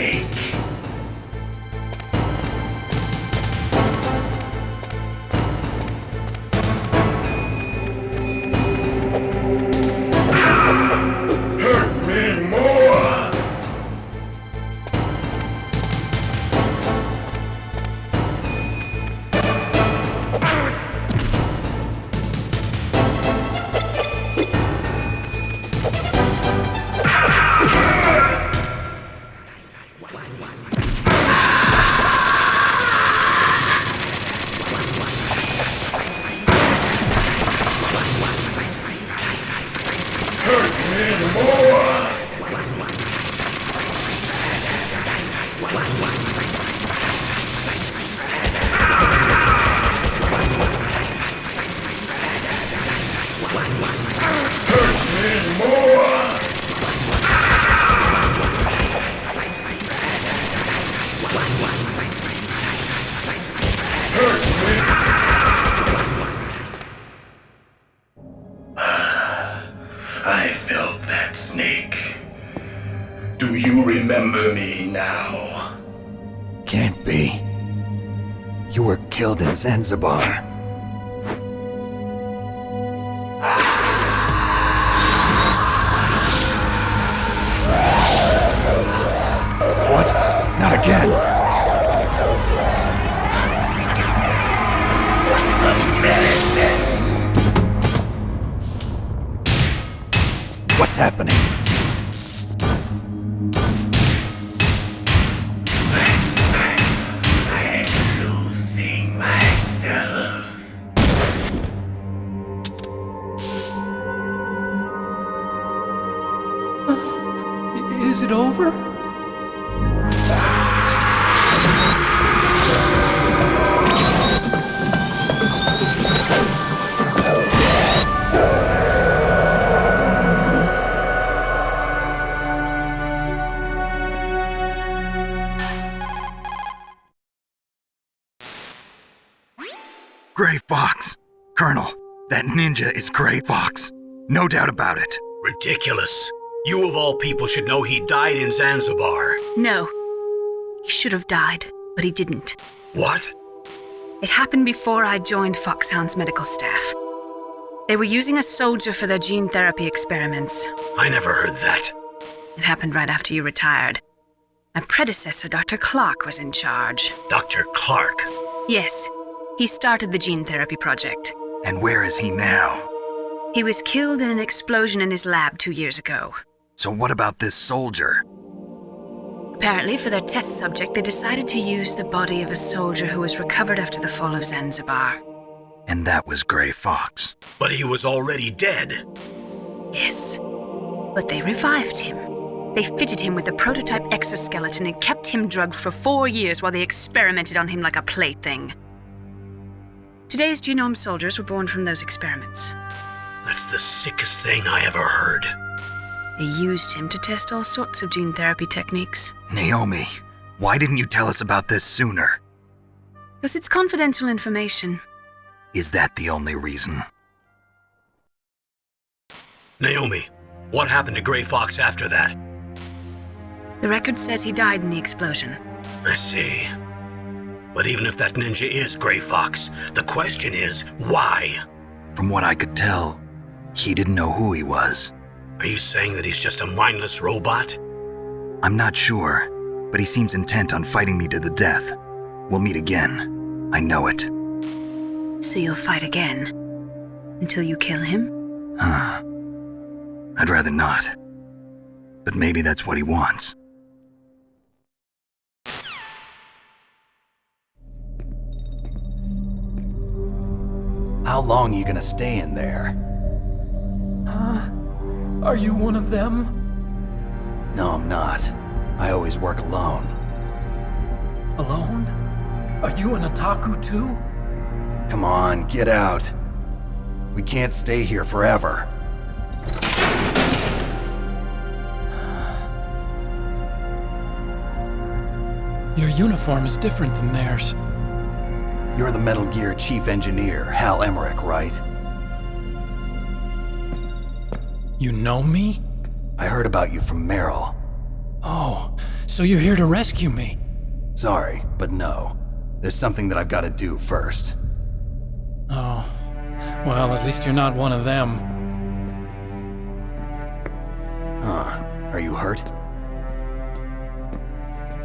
Snake. Hurt me more! I felt that, Snake. Do you remember me now? Can't be. You were killed in Zanzibar. What? Not again! What's happening? I'm losing myself. Is it over? Gray Fox! Colonel, that ninja is Gray Fox. No doubt about it. Ridiculous. You of all people should know he died in Zanzibar. No. He should have died, but he didn't. What? It happened before I joined Foxhound's medical staff. They were using a soldier for their gene therapy experiments. I never heard that. It happened right after you retired. My predecessor, Dr. Clark, was in charge. Dr. Clark? Yes. He started the gene therapy project. And where is he now? He was killed in an explosion in his lab 2 years ago. So what about this soldier? Apparently, for their test subject, they decided to use the body of a soldier who was recovered after the fall of Zanzibar. And that was Gray Fox. But he was already dead. Yes. But they revived him. They fitted him with a prototype exoskeleton and kept him drugged for 4 years while they experimented on him like a plaything. Today's genome soldiers were born from those experiments. That's the sickest thing I ever heard. They used him to test all sorts of gene therapy techniques. Naomi, why didn't you tell us about this sooner? Because it's confidential information. Is that the only reason? Naomi, what happened to Gray Fox after that? The record says he died in the explosion. I see. But even if that ninja is Gray Fox, the question is, why? From what I could tell, he didn't know who he was. Are you saying that he's just a mindless robot? I'm not sure, but he seems intent on fighting me to the death. We'll meet again. I know it. So you'll fight again? Until you kill him? I'd rather not. But maybe that's what he wants. How long are you gonna stay in there? Are you one of them? No, I'm not. I always work alone. Alone? Are you an otaku too? Come on, get out. We can't stay here forever. Your uniform is different than theirs. You're the Metal Gear Chief Engineer, Hal Emmerich, right? You know me? I heard about you from Meryl. Oh, So you're here to rescue me? Sorry, but no. There's something that I've got to do first. Oh. Well, at least you're not one of them. Huh. Are you hurt?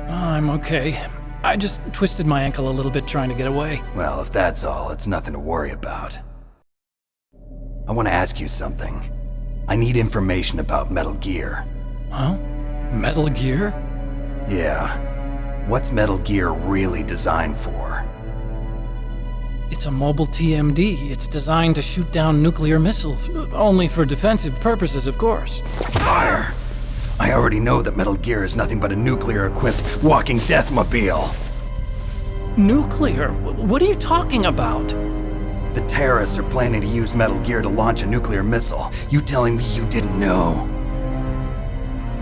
I'm okay. I just twisted my ankle a little bit trying to get away. Well, if that's all, it's nothing to worry about. I want to ask you something. I need information about Metal Gear. Huh? Metal Gear? Yeah. What's Metal Gear really designed for? It's a mobile TMD. It's designed to shoot down nuclear missiles. Only for defensive purposes, of course. Fire! I already know that Metal Gear is nothing but a nuclear-equipped walking deathmobile. Nuclear? What are you talking about? The terrorists are planning to use Metal Gear to launch a nuclear missile. You telling me you didn't know?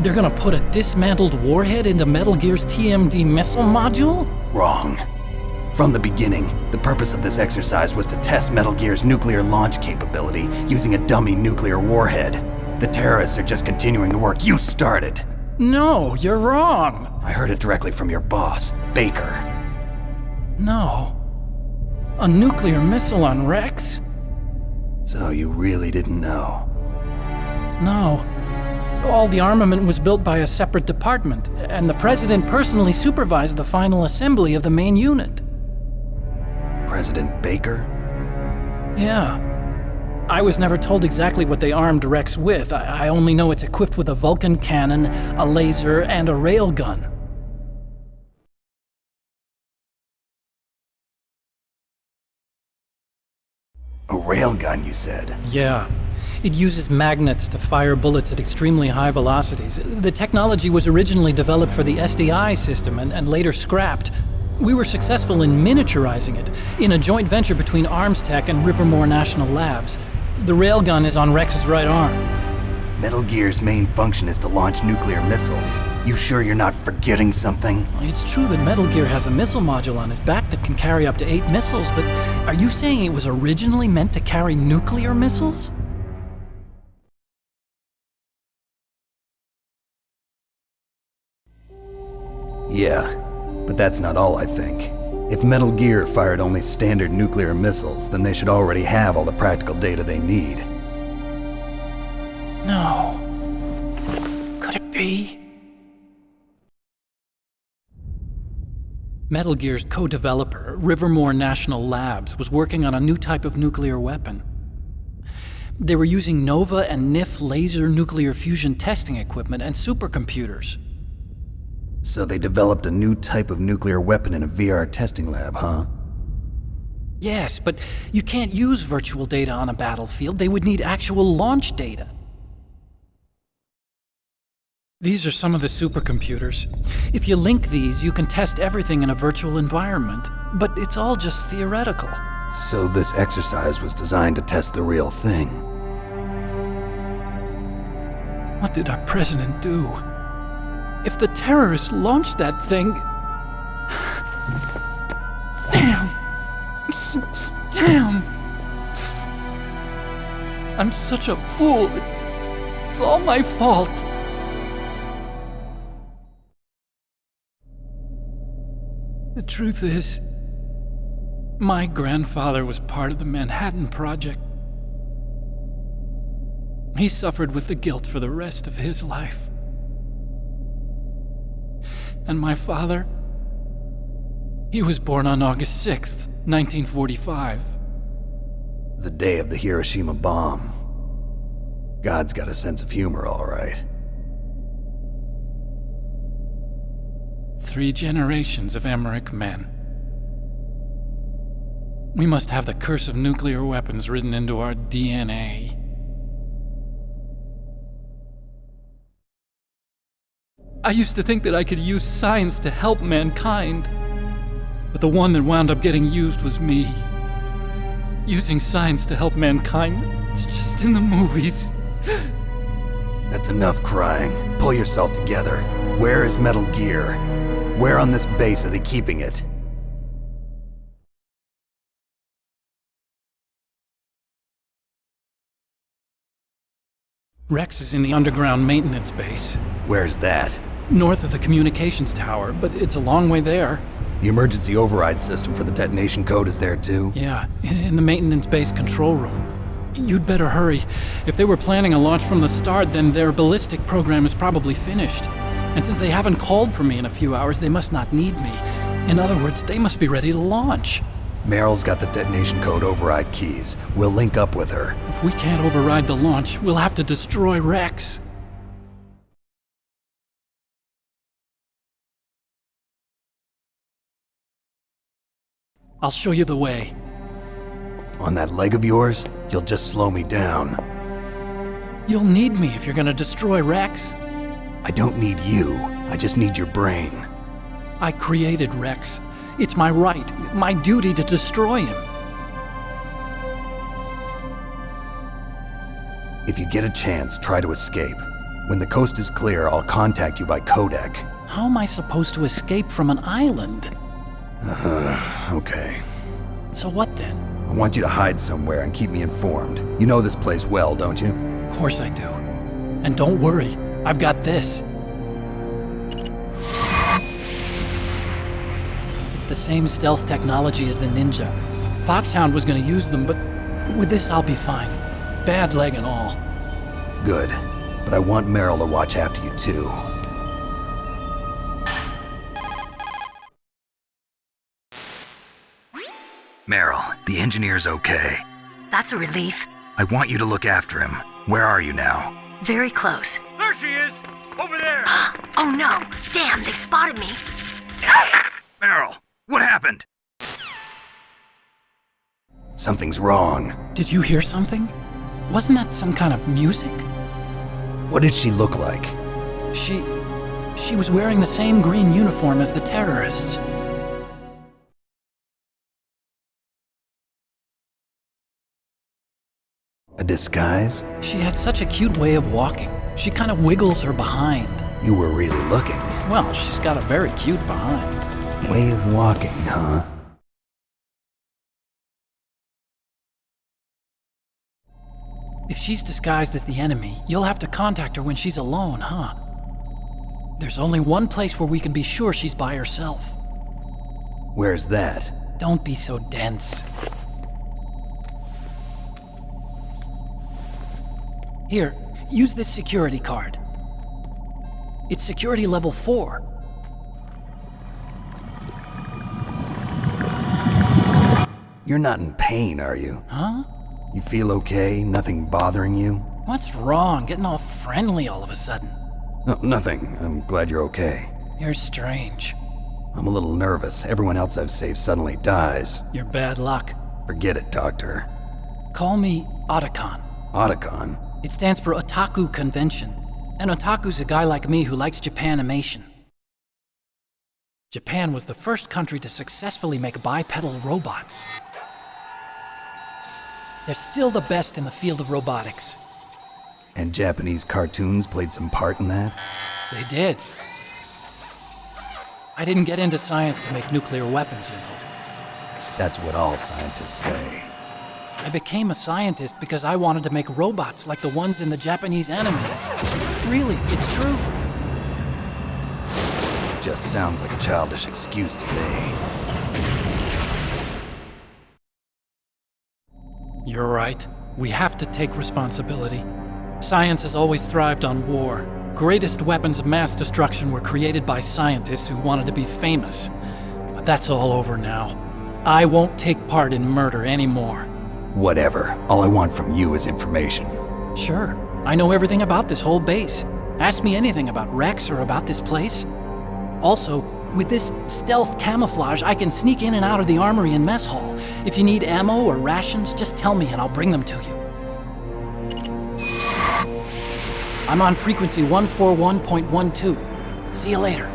They're gonna put a dismantled warhead into Metal Gear's TMD missile module? Wrong. From the beginning, the purpose of this exercise was to test Metal Gear's nuclear launch capability using a dummy nuclear warhead. The terrorists are just continuing the work you started. No, you're wrong. I heard it directly from your boss, Baker. No. A nuclear missile on Rex? So you really didn't know? No. All the armament was built by a separate department, and the president personally supervised the final assembly of the main unit. President Baker? Yeah. I was never told exactly what they armed Rex with. I only know it's equipped with a Vulcan cannon, a laser, and a railgun. A railgun, you said? Yeah. It uses magnets to fire bullets at extremely high velocities. The technology was originally developed for the SDI system and later scrapped. We were successful in miniaturizing it in a joint venture between ArmsTech and Rivermore National Labs. The railgun is on Rex's right arm. Metal Gear's main function is to launch nuclear missiles. You sure you're not forgetting something? It's true that Metal Gear has a missile module on his back that can carry up to 8 missiles, but are you saying it was originally meant to carry nuclear missiles? Yeah, but that's not all I think. If Metal Gear fired only standard nuclear missiles, then they should already have all the practical data they need. No. Could it be? Metal Gear's co-developer, Rivermore National Labs, was working on a new type of nuclear weapon. They were using NOVA and NIF laser nuclear fusion testing equipment and supercomputers. So they developed a new type of nuclear weapon in a VR testing lab, huh? Yes, but you can't use virtual data on a battlefield. They would need actual launch data. These are some of the supercomputers. If you link these, you can test everything in a virtual environment. But it's all just theoretical. So this exercise was designed to test the real thing. What did our president do? If the terrorists launched that thing... Damn! Damn! I'm such a fool. It's all my fault. The truth is, my grandfather was part of the Manhattan Project. He suffered with the guilt for the rest of his life. And my father, he was born on August 6th, 1945. The day of the Hiroshima bomb. God's got a sense of humor, all right. 3 generations of Emmerich men. We must have the curse of nuclear weapons written into our DNA. I used to think that I could use science to help mankind, but the one that wound up getting used was me. Using science to help mankind, it's just in the movies. That's enough crying. Pull yourself together. Where is Metal Gear? Where on this base are they keeping it? Rex is in the underground maintenance base. Where's that? north of the communications tower, but it's a long way there. The emergency override system for the detonation code is there too? Yeah, in the maintenance base control room. You'd better hurry. If they were planning a launch from the start, then their ballistic program is probably finished. And since they haven't called for me in a few hours, they must not need me. In other words, they must be ready to launch. Meryl's got the detonation code override keys. We'll link up with her. If we can't override the launch, we'll have to destroy Rex. I'll show you the way. On that leg of yours, you'll just slow me down. You'll need me if you're gonna destroy Rex. I don't need you. I just need your brain. I created Rex. It's my right, my duty to destroy him. If you get a chance, try to escape. When the coast is clear, I'll contact you by codec. How am I supposed to escape from an island? Okay. So what then? I want you to hide somewhere and keep me informed. You know this place well, don't you? Of course I do. And don't worry, I've got this. It's the same stealth technology as the Ninja. Foxhound was gonna use them, but with this I'll be fine. Bad leg and all. Good. But I want Meryl to watch after you too. Meryl, the engineer's okay. That's a relief. I want you to look after him. Where are you now? Very close. There she is! Over there! Oh no! Damn, they've spotted me. Meryl, what happened? Something's wrong. Did you hear something? Wasn't that some kind of music? What did she look like? She was wearing the same green uniform as the terrorists. A disguise? She had such a cute way of walking. She kind of wiggles her behind. You were really looking. Well, she's got a very cute behind. Way of walking, huh? If she's disguised as the enemy, you'll have to contact her when she's alone, huh? There's only one place where we can be sure she's by herself. Where's that? Don't be so dense. Here, use this security card. It's security level 4. You're not in pain, are you? Huh? You feel okay? Nothing bothering you? What's wrong? Getting all friendly all of a sudden. No, nothing. I'm glad you're okay. You're strange. I'm a little nervous. Everyone else I've saved suddenly dies. You're bad luck. Forget it, Doctor. Call me Otacon. Otacon? It stands for Otaku Convention. An otaku's a guy like me who likes Japanimation. Japan was the first country to successfully make bipedal robots. They're still the best in the field of robotics. And Japanese cartoons played some part in that? They did. I didn't get into science to make nuclear weapons, you know. That's what all scientists say. I became a scientist because I wanted to make robots like the ones in the Japanese animes. Really, it's true. Just sounds like a childish excuse to me. You're right. We have to take responsibility. Science has always thrived on war. Greatest weapons of mass destruction were created by scientists who wanted to be famous. But that's all over now. I won't take part in murder anymore. Whatever. All I want from you is information. Sure. I know everything about this whole base. Ask me anything about Rex or about this place. Also, with this stealth camouflage, I can sneak in and out of the armory and mess hall. If you need ammo or rations, just tell me and I'll bring them to you. I'm on frequency 141.12. See you later.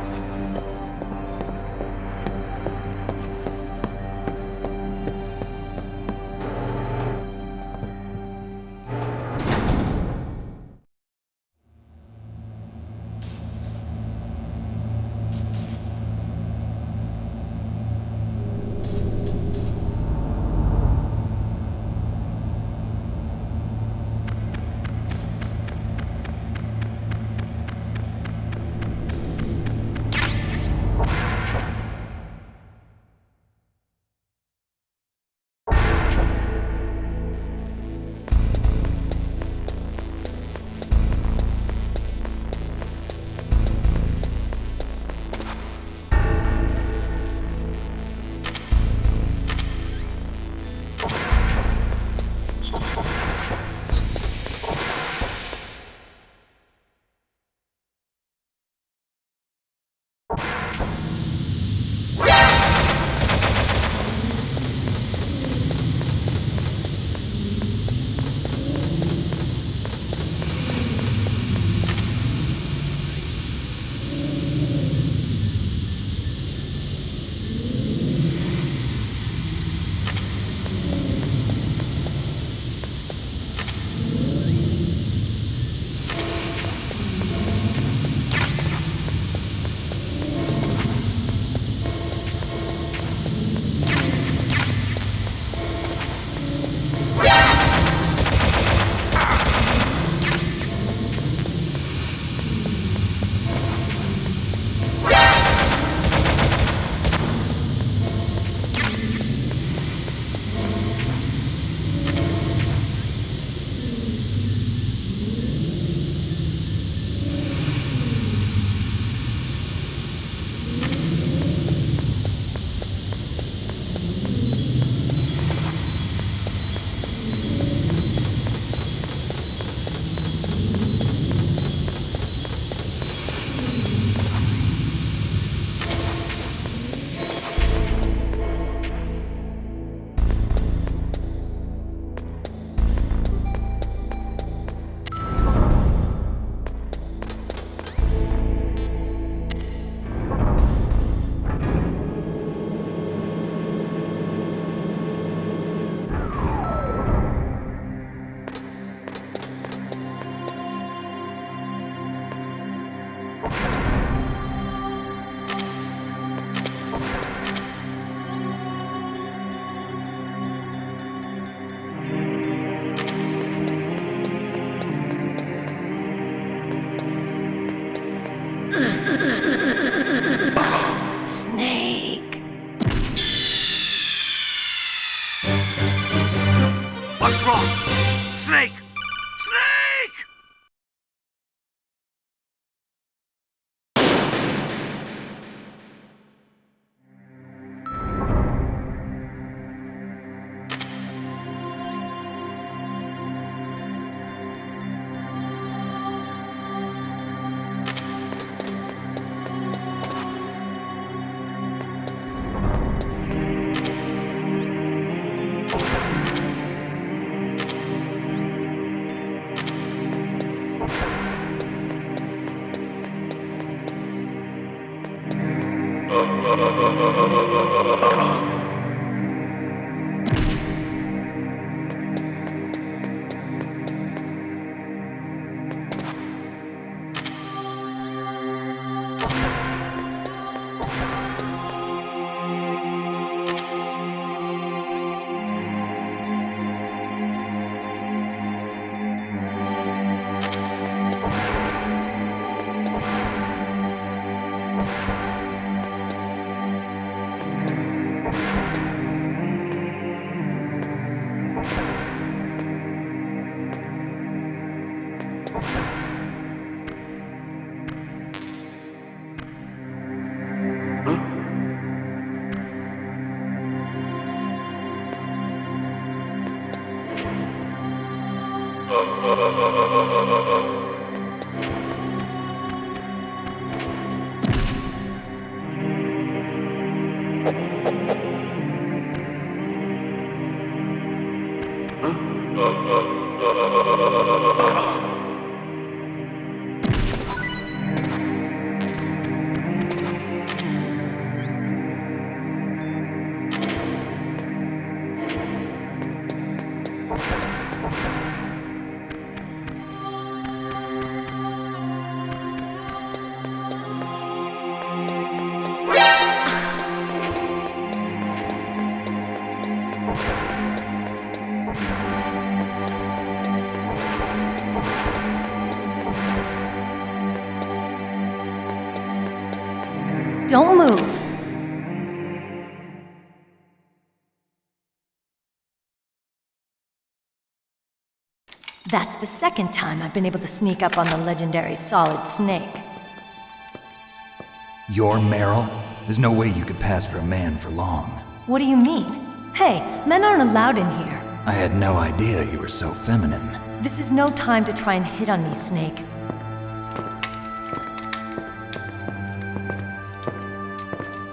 Don't move. That's the second time I've been able to sneak up on the legendary Solid Snake. You're Meryl? There's no way you could pass for a man for long. What do you mean? Hey, men aren't allowed in here. I had no idea you were so feminine. This is no time to try and hit on me, Snake.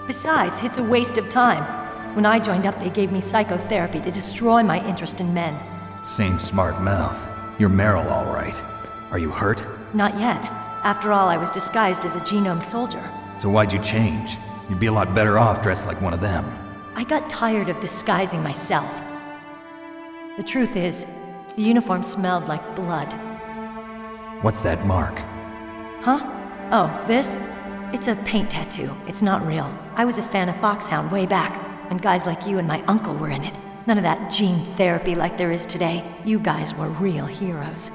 Besides, it's a waste of time. When I joined up, they gave me psychotherapy to destroy my interest in men. Same smart mouth. You're Meryl, all right. Are you hurt? Not yet. After all, I was disguised as a genome soldier. So why'd you change? You'd be a lot better off dressed like one of them. I got tired of disguising myself. The truth is, the uniform smelled like blood. What's that mark? Huh? Oh, this? It's a paint tattoo. It's not real. I was a fan of Foxhound way back, and guys like you and my uncle were in it. None of that gene therapy like there is today. You guys were real heroes.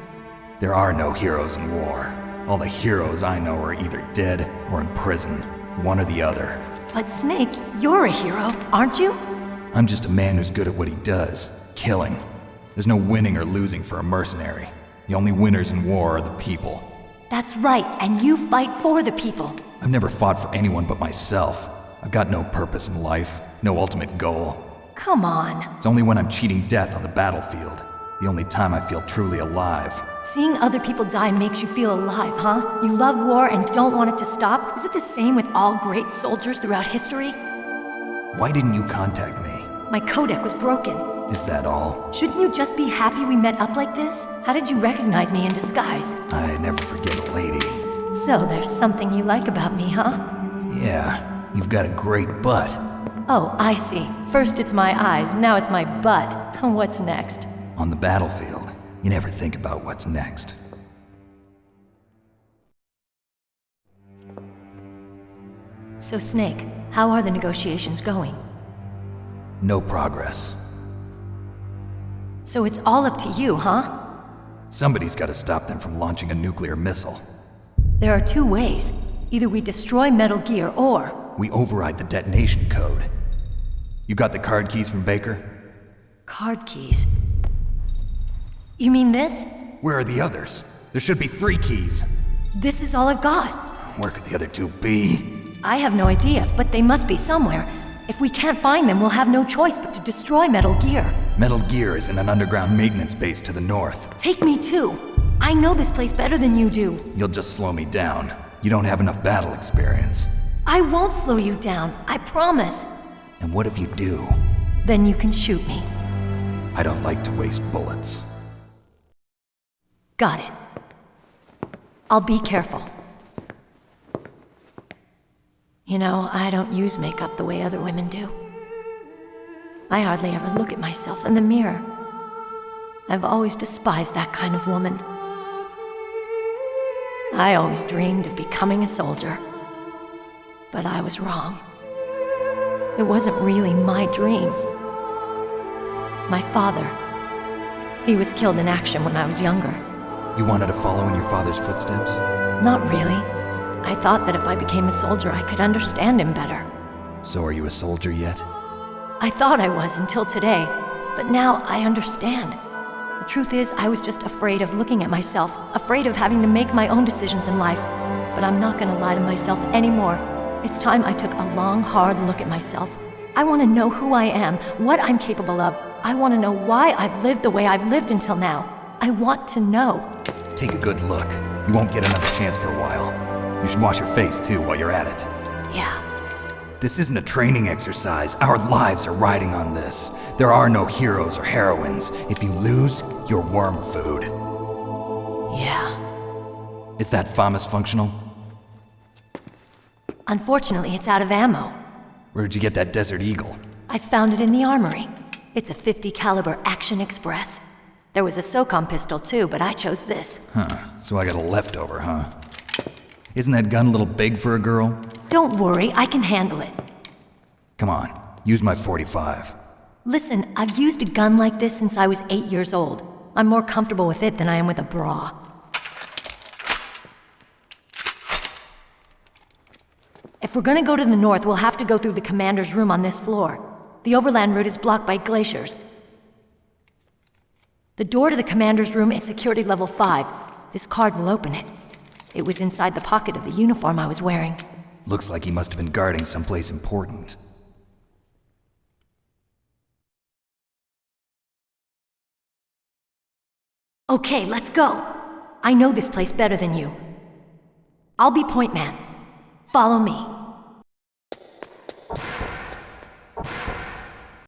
There are no heroes in war. All the heroes I know are either dead or in prison. One or the other. But Snake, you're a hero, aren't you? I'm just a man who's good at what he does. Killing. There's no winning or losing for a mercenary. The only winners in war are the people. That's right, and you fight for the people. I've never fought for anyone but myself. I've got no purpose in life, no ultimate goal. Come on. It's only when I'm cheating death on the battlefield. The only time I feel truly alive. Seeing other people die makes you feel alive, huh? You love war and don't want it to stop? Is it the same with all great soldiers throughout history? Why didn't you contact me? My codec was broken. Is that all? Shouldn't you just be happy we met up like this? How did you recognize me in disguise? I never forget a lady. So there's something you like about me, huh? Yeah, you've got a great butt. Oh, I see. First it's my eyes, now it's my butt. What's next? On the battlefield, you never think about what's next. So Snake, how are the negotiations going? No progress. So it's all up to you, huh? Somebody's got to stop them from launching a nuclear missile. There are two ways. Either we destroy Metal Gear, or... we override the detonation code. You got the card keys from Baker? Card keys? You mean this? Where are the others? There should be 3 keys. This is all I've got. Where could the other 2 be? I have no idea, but they must be somewhere. If we can't find them, we'll have no choice but to destroy Metal Gear. Metal Gear is in an underground maintenance base to the north. Take me too. I know this place better than you do. You'll just slow me down. You don't have enough battle experience. I won't slow you down, I promise. And what if you do? Then you can shoot me. I don't like to waste bullets. Got it. I'll be careful. You know, I don't use makeup the way other women do. I hardly ever look at myself in the mirror. I've always despised that kind of woman. I always dreamed of becoming a soldier. But I was wrong. It wasn't really my dream. My father, he was killed in action when I was younger. You wanted to follow in your father's footsteps? Not really. I thought that if I became a soldier, I could understand him better. So are you a soldier yet? I thought I was until today, but now I understand. The truth is, I was just afraid of looking at myself, afraid of having to make my own decisions in life. But I'm not gonna lie to myself anymore. It's time I took a long, hard look at myself. I want to know who I am, what I'm capable of. I want to know why I've lived the way I've lived until now. I want to know. Take a good look. You won't get another chance for a while. You should wash your face, too, while you're at it. Yeah. This isn't a training exercise. Our lives are riding on this. There are no heroes or heroines. If you lose, you're worm food. Yeah. Is that FAMAS functional? Unfortunately, it's out of ammo. Where'd you get that Desert Eagle? I found it in the armory. It's a .50 caliber Action Express. There was a SOCOM pistol too, but I chose this. Huh, so I got a leftover, huh? Isn't that gun a little big for a girl? Don't worry, I can handle it. Come on, use my .45. Listen, I've used a gun like this since I was 8 years old. I'm more comfortable with it than I am with a bra. If we're gonna go to the north, we'll have to go through the commander's room on this floor. The overland route is blocked by glaciers. The door to the commander's room is security level 5. This card will open it. It was inside the pocket of the uniform I was wearing. Looks like he must have been guarding someplace important. Okay, let's go. I know this place better than you. I'll be point man. Follow me.